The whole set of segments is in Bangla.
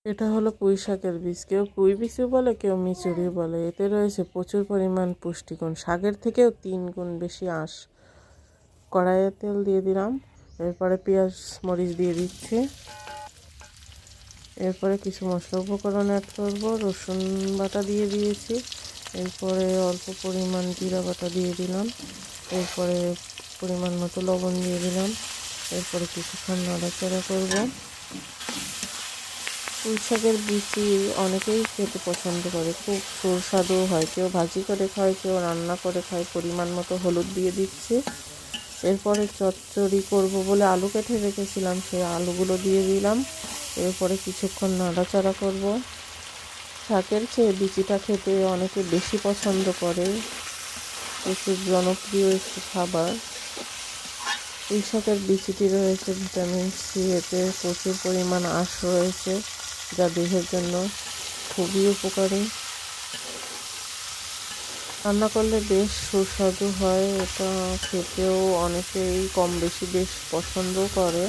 এটা হলো পুঁই শাকের বীজ, কেউ পুঁই বীজও বলে, কেউ মিচুরি বলে। এতে রয়েছে প্রচুর পরিমাণ পুষ্টিগুণ, শাকের থেকেও 3 গুণ বেশি আঁশ। কড়াইয়ে তেল দিয়ে দিলাম, এরপরে পেঁয়াজ মরিচ দিয়ে দিচ্ছি। এরপরে কিছু মশলা উপকরণ অ্যাড করব। রসুন বাটা দিয়ে দিয়েছি, এরপরে অল্প পরিমাণ জিরা বাটা দিয়ে দিলাম, এরপরে পরিমাণ মতো লবণ দিয়ে দিলাম, এরপরে কিছুক্ষণ নাড়াচাড়া করব। পুঁই শাকের বিচি অনেকেই খেতে পছন্দ করে, খুব সুস্বাদু হয়। কেউ ভাজি করে খায়, কেউ রান্না করে খায়। পরিমাণ মতো হলুদ দিয়ে দিচ্ছি। এরপরে চচ্চড়ি করব বলে আলু কেটে রেখেছিলাম, সেই আলুগুলো দিয়ে দিলাম। এরপরে কিছুক্ষণ নাড়াচাড়া করব। শাকের চেয়ে বিচিটা খেতে অনেকে বেশি পছন্দ করে, প্রচুর জনপ্রিয় একটি খাবার। পুঁই শাকের বিচিটি রয়েছে ভিটামিন সি, এতে প্রচুর পরিমাণ আঁশ রয়েছে, যা দেহের জন্য খুবই উপকারী। রান্না করলে বেশ সুস্বাদু হয়, এটা খেতেও অনেকেই কম বেশি বেশ পছন্দও করে।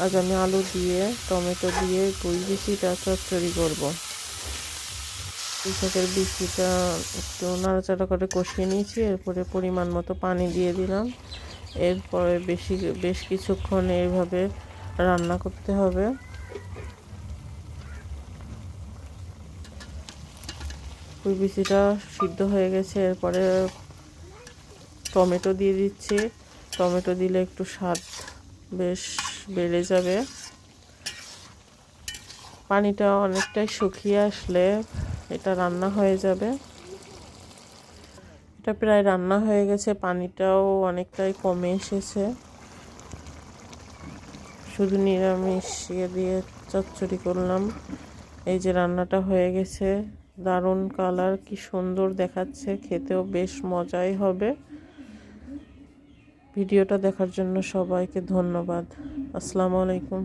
আজ আমি আলু দিয়ে টমেটো দিয়ে পুঁই বিচিটা চচ্চড়ি করব। পুঁই শাকের বিচিটা একটু নাড়াচাড়া করে কষিয়ে নিয়েছি, এরপরে পরিমাণ মতো পানি দিয়ে দিলাম। এরপরে বেশ কিছুক্ষণ এইভাবে রান্না করতে হবে। পুঁই বিচিটা সিদ্ধ হয়ে গেছে, এরপরে টমেটো দিয়ে দিচ্ছি। টমেটো দিলে একটু স্বাদ বেশ বেড়ে যাবে। পানিটা অনেকটাই শুকিয়ে আসলে এটা রান্না হয়ে যাবে। এটা প্রায় রান্না হয়ে গেছে, পানিটাও অনেকটাই কমে এসেছে। শুধু নিরামিষ দিয়ে চচ্চড়ি করলাম। এই যে রান্নাটা হয়ে গেছে, দারুণ কালার, কি সুন্দর দেখাচ্ছে, খেতেও বেশ মজাই হবে। ভিডিওটা দেখার জন্য সবাইকে ধন্যবাদ। আসসালামু আলাইকুম।